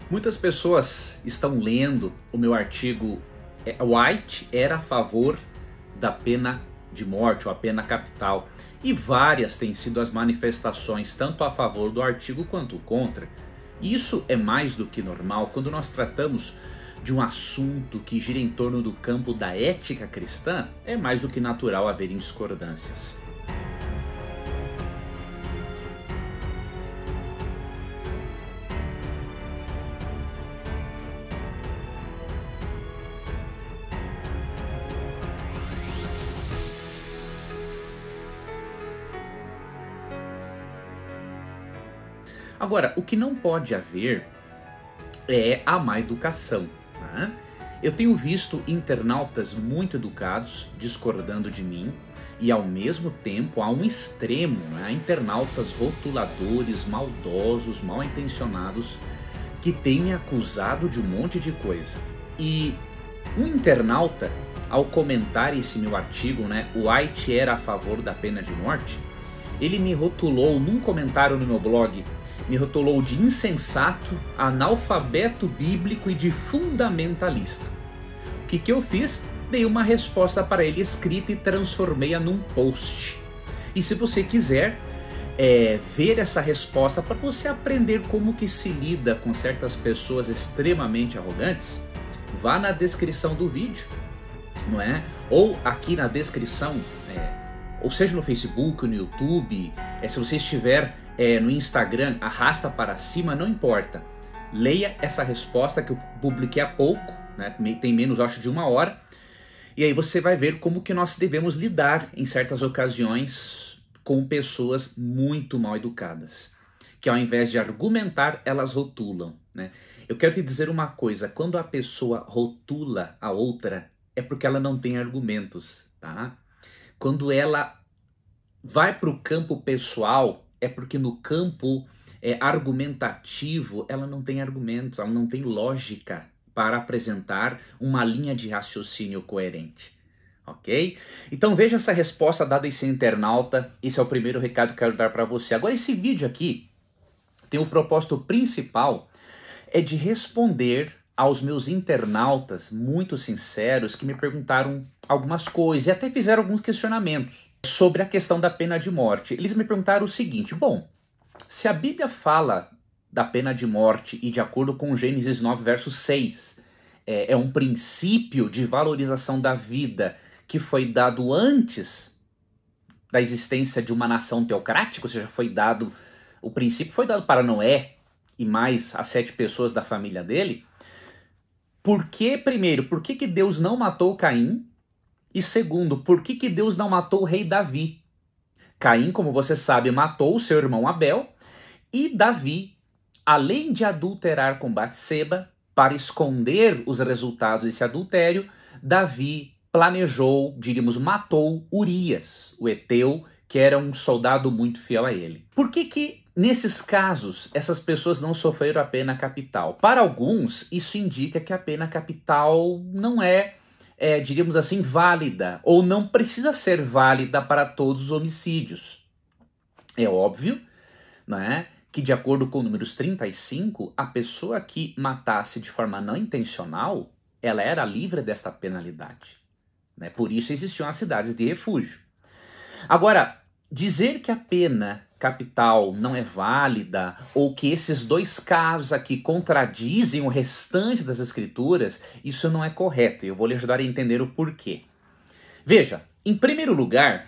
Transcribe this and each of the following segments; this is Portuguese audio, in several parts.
Muitas pessoas estão lendo o meu artigo White era a favor da pena de morte ou a pena capital, e várias têm sido as manifestações tanto a favor do artigo quanto contra. E isso é mais do que normal quando nós tratamos de um assunto que gira em torno do campo da ética cristã. É mais do que natural haverem discordâncias. Agora, o que não pode haver é a má educação, né? Eu tenho visto internautas muito educados discordando de mim, e ao mesmo tempo há um extremo, né? Internautas rotuladores, maldosos, mal intencionados, que têm me acusado de um monte de coisa. E um internauta, ao comentar esse meu artigo, né, White era a favor da pena de morte, ele me rotulou num comentário no meu blog, me rotulou de insensato, analfabeto bíblico e de fundamentalista. O que eu fiz? Dei uma resposta para ele escrita e transformei-a num post. E se você quiser ver essa resposta para você aprender como que se lida com certas pessoas extremamente arrogantes, vá na descrição do vídeo, não é? Ou aqui na descrição, ou seja no Facebook, no YouTube, se você estiver no Instagram, arrasta para cima, não importa. Leia essa resposta que eu publiquei há pouco, né? Tem menos, acho, de 1 hora. E aí você vai ver como que nós devemos lidar em certas ocasiões com pessoas muito mal educadas, que ao invés de argumentar, elas rotulam, né? Eu quero te dizer uma coisa, quando a pessoa rotula a outra, é porque ela não tem argumentos, tá? Quando ela vai para o campo pessoal, é porque no campo argumentativo ela não tem argumentos, ela não tem lógica para apresentar uma linha de raciocínio coerente, ok? Então veja essa resposta dada a esse internauta, esse é o primeiro recado que eu quero dar para você. Agora esse vídeo aqui tem o propósito principal de responder aos meus internautas muito sinceros que me perguntaram algumas coisas e até fizeram alguns questionamentos sobre a questão da pena de morte. Eles me perguntaram o seguinte: bom, se a Bíblia fala da pena de morte e de acordo com Gênesis 9, verso 6, é um princípio de valorização da vida que foi dado antes da existência de uma nação teocrática, ou seja, o princípio foi dado para Noé e mais as 7 pessoas da família dele. Primeiro, por que Deus não matou Caim? E segundo, por que Deus não matou o rei Davi? Caim, como você sabe, matou o seu irmão Abel, e Davi, além de adulterar com Batseba, para esconder os resultados desse adultério, Davi planejou, diríamos, matou Urias, o heteu, que era um soldado muito fiel a ele. Por que nesses casos essas pessoas não sofreram a pena capital? Para alguns, isso indica que a pena capital não diríamos assim, válida, ou não precisa ser válida para todos os homicídios. É óbvio, né, que de acordo com o Números 35, a pessoa que matasse de forma não intencional, ela era livre desta penalidade, né? Por isso existiam as cidades de refúgio. Agora, dizer que a pena capital não é válida, ou que esses 2 casos aqui contradizem o restante das escrituras, isso não é correto, e eu vou lhe ajudar a entender o porquê. Veja, em primeiro lugar,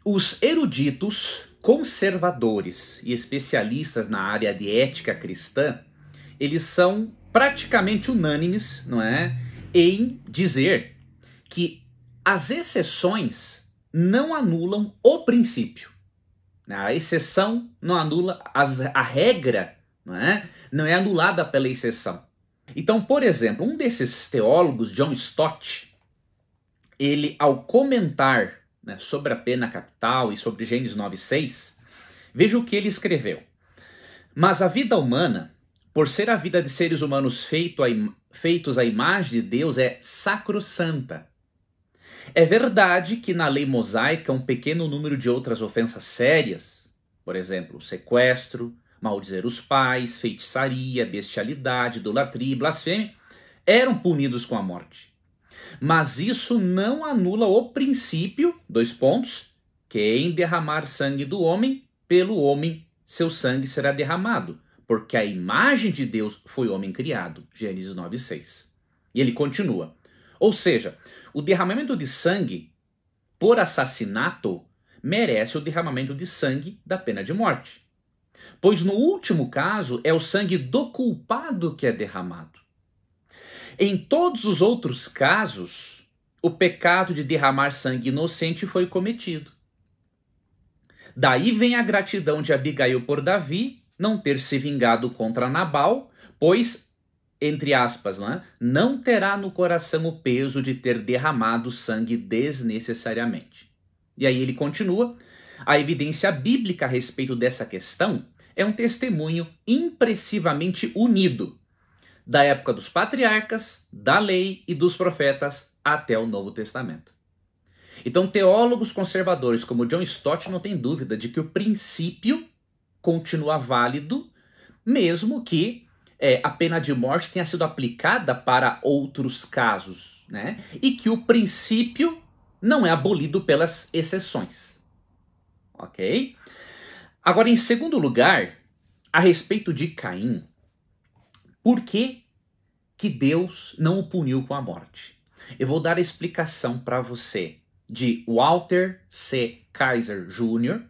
os eruditos conservadores e especialistas na área de ética cristã, eles são praticamente unânimes, não é, em dizer que as exceções não anulam o princípio. A exceção não anula a regra, não é anulada pela exceção. Então, por exemplo, um desses teólogos, John Stott, ele, ao comentar, né, sobre a pena capital e sobre Gênesis 9:6, veja o que ele escreveu. Mas a vida humana, por ser a vida de seres humanos feitos à imagem de Deus, é sacrossanta. É verdade que na lei mosaica um pequeno número de outras ofensas sérias, por exemplo, sequestro, maldizer os pais, feitiçaria, bestialidade, idolatria e blasfêmia, eram punidos com a morte. Mas isso não anula o princípio, dois pontos, quem derramar sangue do homem, pelo homem seu sangue será derramado, porque a imagem de Deus foi homem criado. Gênesis 9:6. E ele continua. Ou seja, o derramamento de sangue por assassinato merece o derramamento de sangue da pena de morte. Pois no último caso é o sangue do culpado que é derramado. Em todos os outros casos, o pecado de derramar sangue inocente foi cometido. Daí vem a gratidão de Abigail por Davi não ter se vingado contra Nabal, pois, entre aspas, não terá no coração o peso de ter derramado sangue desnecessariamente. E aí ele continua, a evidência bíblica a respeito dessa questão é um testemunho impressivamente unido, da época dos patriarcas, da lei e dos profetas até o Novo Testamento. Então, teólogos conservadores como John Stott não têm dúvida de que o princípio continua válido, mesmo que a pena de morte tenha sido aplicada para outros casos, né? E que o princípio não é abolido pelas exceções. Ok? Agora, em segundo lugar, a respeito de Caim, por que Deus não o puniu com a morte? Eu vou dar a explicação para você de Walter C. Kaiser Jr.,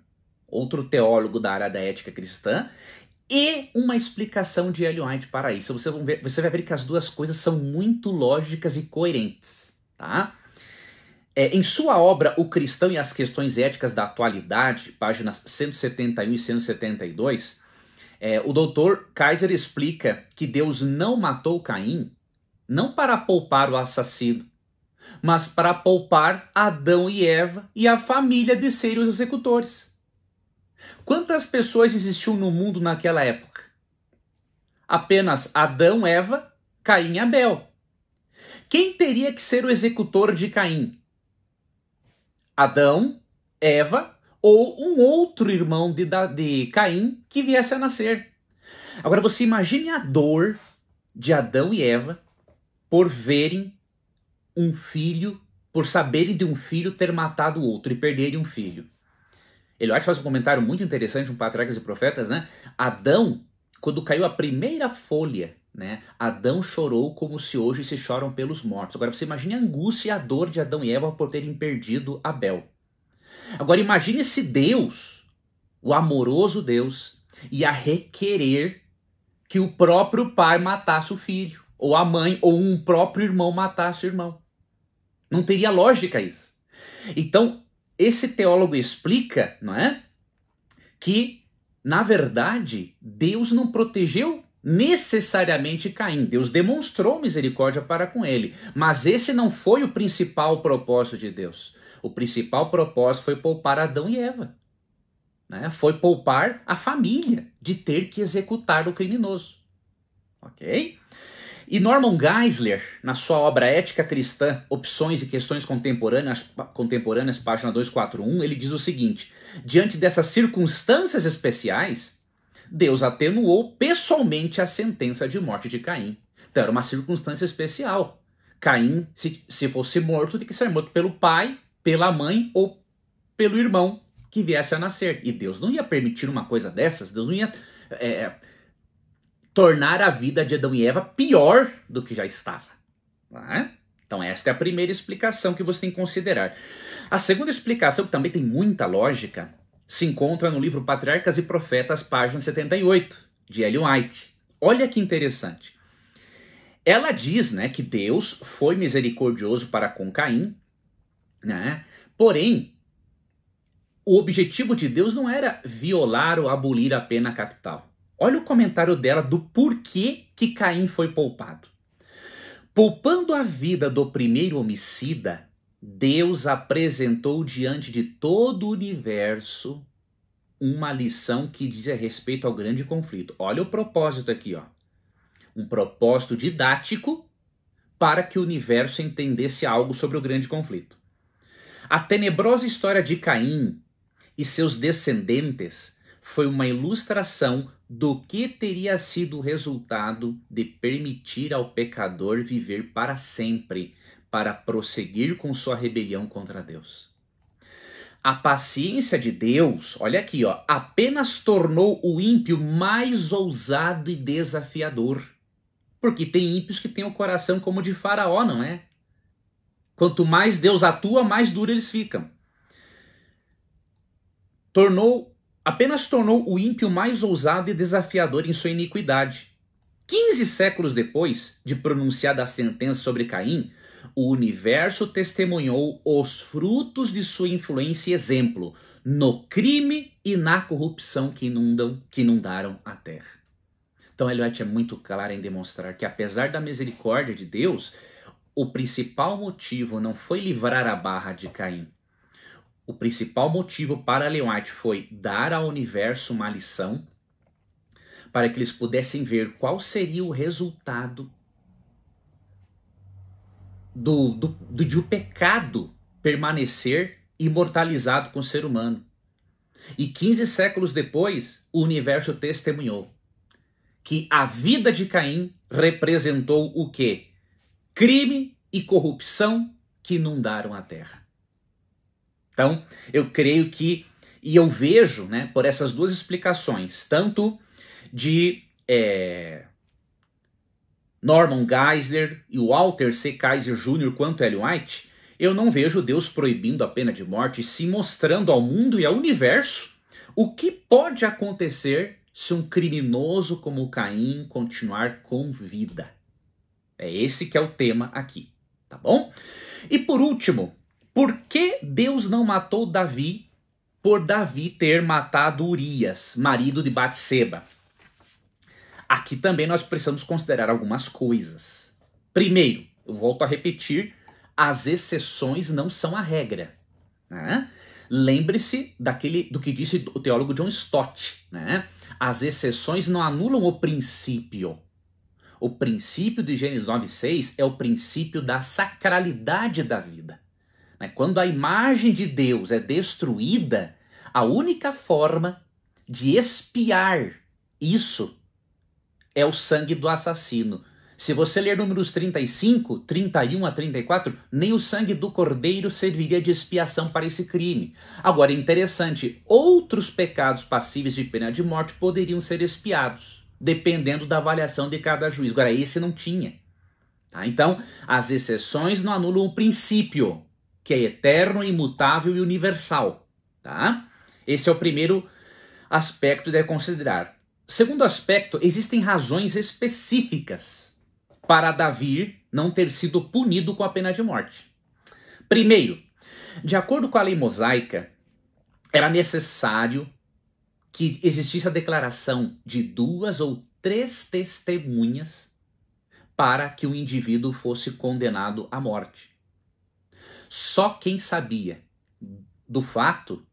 outro teólogo da área da ética cristã, e uma explicação de Ellen White para isso. Você vai ver que as duas coisas são muito lógicas e coerentes. Tá? Em sua obra O Cristão e as Questões Éticas da Atualidade, páginas 171 e 172, o Dr. Kaiser explica que Deus não matou Caim não para poupar o assassino, mas para poupar Adão e Eva e a família de serem os executores. Quantas pessoas existiam no mundo naquela época? Apenas Adão, Eva, Caim e Abel. Quem teria que ser o executor de Caim? Adão, Eva ou um outro irmão de Caim que viesse a nascer. Agora você imagine a dor de Adão e Eva por verem um filho, por saberem de um filho ter matado o outro e perderem um filho. Ellen White faz um comentário muito interessante, um Patriarcas e Profetas, né? Adão, quando caiu a primeira folha, né? Adão chorou como se hoje se choram pelos mortos. Agora você imagine a angústia e a dor de Adão e Eva por terem perdido Abel. Agora imagine se Deus, o amoroso Deus, ia requerer que o próprio pai matasse o filho, ou a mãe, ou um próprio irmão matasse o irmão. Não teria lógica isso. Então, esse teólogo explica, não é, que, na verdade, Deus não protegeu necessariamente Caim. Deus demonstrou misericórdia para com ele. Mas esse não foi o principal propósito de Deus. O principal propósito foi poupar Adão e Eva. Né? Foi poupar a família de ter que executar o criminoso. Ok? E Norman Geisler, na sua obra Ética Cristã, Opções e Questões Contemporâneas, página 241, ele diz o seguinte: diante dessas circunstâncias especiais, Deus atenuou pessoalmente a sentença de morte de Caim. Então era uma circunstância especial. Caim, se fosse morto, tinha que ser morto pelo pai, pela mãe ou pelo irmão que viesse a nascer. E Deus não ia permitir uma coisa dessas, Deus não ia tornar a vida de Adão e Eva pior do que já estava. Né? Então esta é a primeira explicação que você tem que considerar. A segunda explicação, que também tem muita lógica, se encontra no livro Patriarcas e Profetas, página 78, de Ellen White. Olha que interessante. Ela diz, né, que Deus foi misericordioso para com Caim, né? Porém, o objetivo de Deus não era violar ou abolir a pena capital. Olha o comentário dela do porquê que Caim foi poupado. Poupando a vida do primeiro homicida, Deus apresentou diante de todo o universo uma lição que diz respeito ao grande conflito. Olha o propósito aqui, ó. Um propósito didático para que o universo entendesse algo sobre o grande conflito. A tenebrosa história de Caim e seus descendentes foi uma ilustração do que teria sido o resultado de permitir ao pecador viver para sempre, para prosseguir com sua rebelião contra Deus. A paciência de Deus, olha aqui, ó, apenas tornou o ímpio mais ousado e desafiador. Porque tem ímpios que têm o coração como o de Faraó, não é? Quanto mais Deus atua, mais duro eles ficam. Apenas tornou o ímpio mais ousado e desafiador em sua iniquidade. 15 séculos depois de pronunciada a sentença sobre Caim, o universo testemunhou os frutos de sua influência e exemplo no crime e na corrupção que inundaram a terra. Então Ellen White é muito clara em demonstrar que, apesar da misericórdia de Deus, o principal motivo não foi livrar a barra de Caim. O principal motivo para Ellen White foi dar ao universo uma lição para que eles pudessem ver qual seria o resultado de o pecado permanecer imortalizado com o ser humano. E 15 séculos depois, o universo testemunhou que a vida de Caim representou o quê? Crime e corrupção que inundaram a terra. Então, eu creio que, e eu vejo, né, por essas duas explicações, tanto de Norman Geisler e Walter C. Kaiser Jr. quanto Ellen White, eu não vejo Deus proibindo a pena de morte, se mostrando ao mundo e ao universo o que pode acontecer se um criminoso como Caim continuar com vida. É esse que é o tema aqui, tá bom? E por último, por que Deus não matou Davi por Davi ter matado Urias, marido de Batseba? Aqui também nós precisamos considerar algumas coisas. Primeiro, eu volto a repetir, as exceções não são a regra, né? Lembre-se do que disse o teólogo John Stott, né? As exceções não anulam o princípio. O princípio de Gênesis 9:6 é o princípio da sacralidade da vida. Quando a imagem de Deus é destruída, a única forma de expiar isso é o sangue do assassino. Se você ler Números 35, 31 a 34, nem o sangue do cordeiro serviria de expiação para esse crime. Agora, é interessante, outros pecados passíveis de pena de morte poderiam ser expiados, dependendo da avaliação de cada juiz. Agora, esse não tinha. Tá? Então, as exceções não anulam o princípio, que é eterno, imutável e universal. Tá? Esse é o primeiro aspecto de considerar. Segundo aspecto, existem razões específicas para Davi não ter sido punido com a pena de morte. Primeiro, de acordo com a lei mosaica, era necessário que existisse a declaração de 2 ou 3 testemunhas para que o indivíduo fosse condenado à morte. Só quem sabia do fato,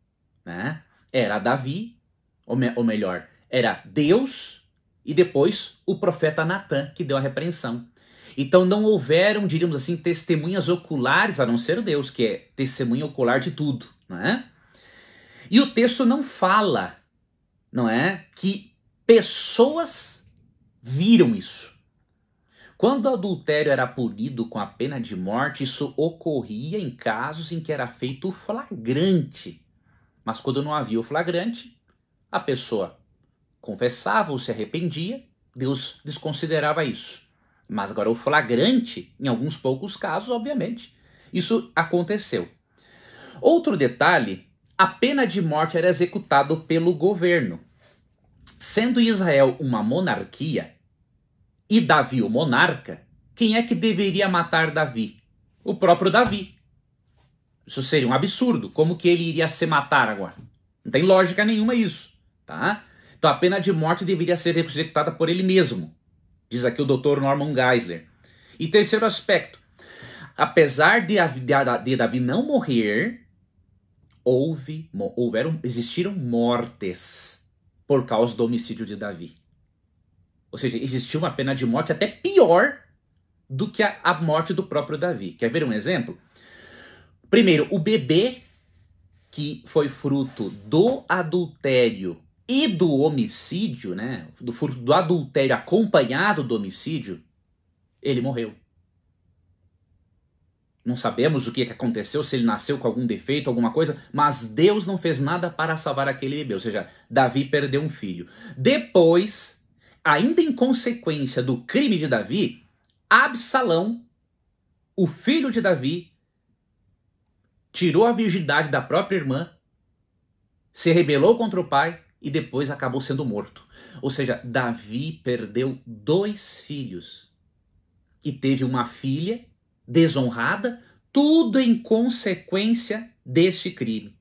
né, era Davi, ou melhor, era Deus e depois o profeta Natã, que deu a repreensão. Então não houveram, diríamos assim, testemunhas oculares, a não ser Deus, que é testemunha ocular de tudo, não é? E o texto não fala, não é, que pessoas viram isso. Quando o adultério era punido com a pena de morte, isso ocorria em casos em que era feito o flagrante. Mas quando não havia o flagrante, a pessoa confessava ou se arrependia, Deus desconsiderava isso. Mas agora o flagrante, em alguns poucos casos, obviamente, isso aconteceu. Outro detalhe, a pena de morte era executada pelo governo. Sendo Israel uma monarquia e Davi o monarca, quem é que deveria matar Davi? O próprio Davi. Isso seria um absurdo. Como que ele iria se matar agora? Não tem lógica nenhuma isso, tá? Então a pena de morte deveria ser executada por ele mesmo, diz aqui o Dr. Norman Geisler. E terceiro aspecto, apesar de Davi não morrer, existiram mortes por causa do homicídio de Davi. Ou seja, existiu uma pena de morte até pior do que a morte do próprio Davi. Quer ver um exemplo? Primeiro, o bebê que foi fruto do adultério e do homicídio, né, do furto do adultério acompanhado do homicídio, ele morreu. Não sabemos o que aconteceu, se ele nasceu com algum defeito, alguma coisa, mas Deus não fez nada para salvar aquele bebê. Ou seja, Davi perdeu um filho. Depois, ainda em consequência do crime de Davi, Absalão, o filho de Davi, tirou a virgindade da própria irmã, se rebelou contra o pai e depois acabou sendo morto. Ou seja, Davi perdeu 2 filhos e teve uma filha desonrada, tudo em consequência deste crime.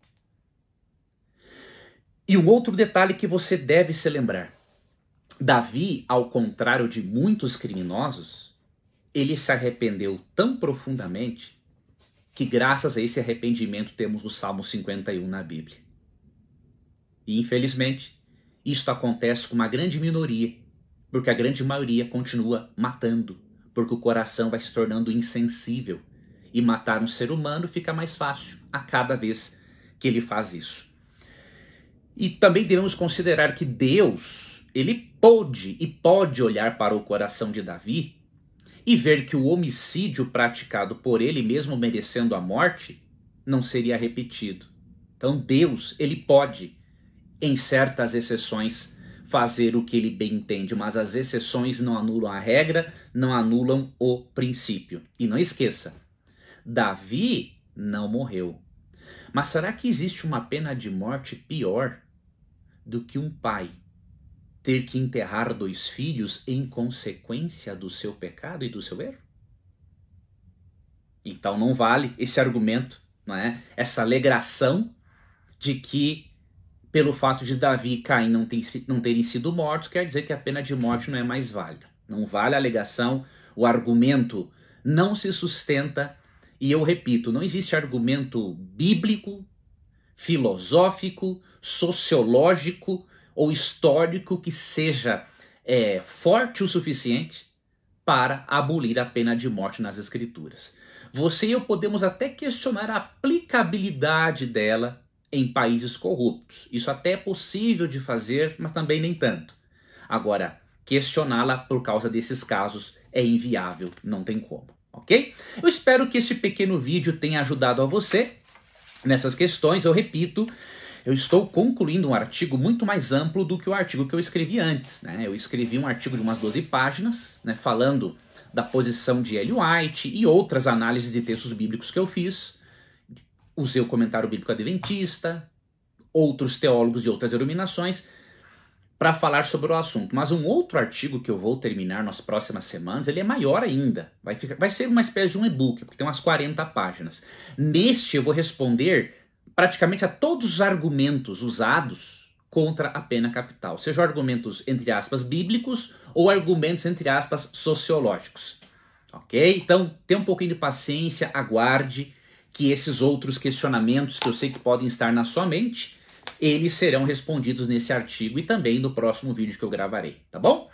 E um outro detalhe que você deve se lembrar. Davi, ao contrário de muitos criminosos, ele se arrependeu tão profundamente que graças a esse arrependimento temos o Salmo 51 na Bíblia. E infelizmente, isto acontece com uma grande minoria, porque a grande maioria continua matando, porque o coração vai se tornando insensível. E matar um ser humano fica mais fácil a cada vez que ele faz isso. E também devemos considerar que Deus, ele pode olhar para o coração de Davi e ver que o homicídio praticado por ele, mesmo merecendo a morte, não seria repetido. Então Deus, ele pode, em certas exceções, fazer o que ele bem entende, mas as exceções não anulam a regra, não anulam o princípio. E não esqueça, Davi não morreu. Mas será que existe uma pena de morte pior do que um pai ter que enterrar 2 filhos em consequência do seu pecado e do seu erro? Então não vale esse argumento, não é? Essa alegação de que pelo fato de Davi e Caim não terem sido mortos, quer dizer que a pena de morte não é mais válida. Não vale a alegação, o argumento não se sustenta, e eu repito, não existe argumento bíblico, filosófico, sociológico ou histórico que seja forte o suficiente para abolir a pena de morte nas Escrituras. Você e eu podemos até questionar a aplicabilidade dela em países corruptos. Isso até é possível de fazer, mas também nem tanto. Agora, questioná-la por causa desses casos é inviável, não tem como, ok? Eu espero que este pequeno vídeo tenha ajudado a você nessas questões. Eu repito, eu estou concluindo um artigo muito mais amplo do que o artigo que eu escrevi antes, né? Eu escrevi um artigo de umas 12 páginas, né, falando da posição de Ellen White e outras análises de textos bíblicos que eu fiz. Usei o comentário bíblico adventista, outros teólogos de outras denominações, para falar sobre o assunto. Mas um outro artigo que eu vou terminar nas próximas semanas, ele é maior ainda. Vai ser uma espécie de um e-book, porque tem umas 40 páginas. Neste eu vou responder praticamente a todos os argumentos usados contra a pena capital. Sejam argumentos, entre aspas, bíblicos ou argumentos, entre aspas, sociológicos. Ok? Então, tenha um pouquinho de paciência, aguarde que esses outros questionamentos que eu sei que podem estar na sua mente, eles serão respondidos nesse artigo e também no próximo vídeo que eu gravarei, tá bom?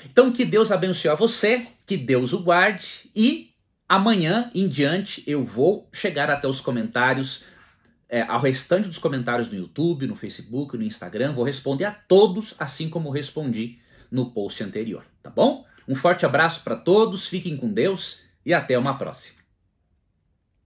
Então que Deus abençoe a você, que Deus o guarde e amanhã em diante eu vou chegar até os comentários, ao restante dos comentários no YouTube, no Facebook, no Instagram, vou responder a todos assim como respondi no post anterior, tá bom? Um forte abraço para todos, fiquem com Deus e até uma próxima.